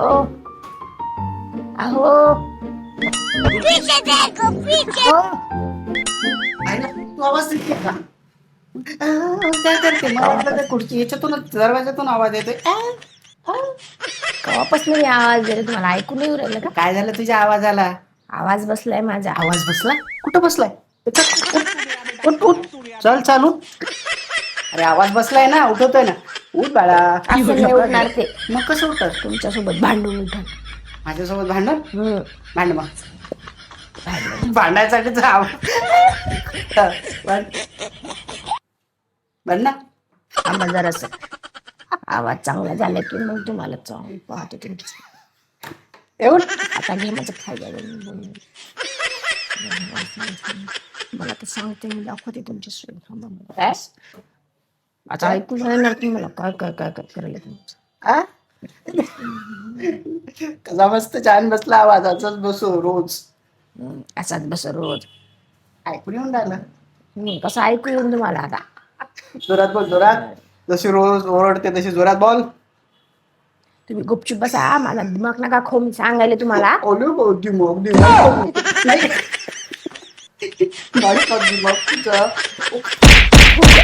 ओ अहो हो. आईला तू आवाज देते का? काय करते? मला वाटलं त्या खुर्ची याच्यातूनच दरवाजातून आवाज येतोय. कवापासून मी आवाज देते तुम्हाला ऐकू नाही येऊ राहिलं का? काय झालं तुझ्या आवाजाला? आवाज बसलाय माझा. आवाज बसलाय? कुठं बसलाय? उठ उठ, चल चालू. अरे आवाज बसलाय ना, उठवतोय ना. उठ बाळा. असं नाही उठणार ते. मग कसं उठत? तुमच्यासोबत भांडून उठल. माझ्यासोबत भांडण? हम्म. भांड मग. भांडायसाठीच भांड ना. आम्हा जरास आवाज चांगला झाला की मग तुम्हाला चांगलं पाहतो तुमचं. एवढ आता घे माझं फायदा घेऊन. मला तर सांगते मी दाखवते तुमच्या सोयी. काय? आता ऐकू येणार तुम्हाला काय काय काय काय करायला तुमचं. आ? कसा मस्त छान बसला आवाज. असाच बसू रोज. असाच बस रोज. ऐकून येऊन राहिलं. कसं ऐकू येऊन तुम्हाला आता. जोरात बोल, जोरात. जशी रोज ओरडते तशी जोरात बोल. तुम्ही गुपचूप बसा. मला दिमाग नका खाऊ. मी सांगायले तुम्हाला. ओले दिमाग दिमाग नाही. नाही का दिमाग तुझा.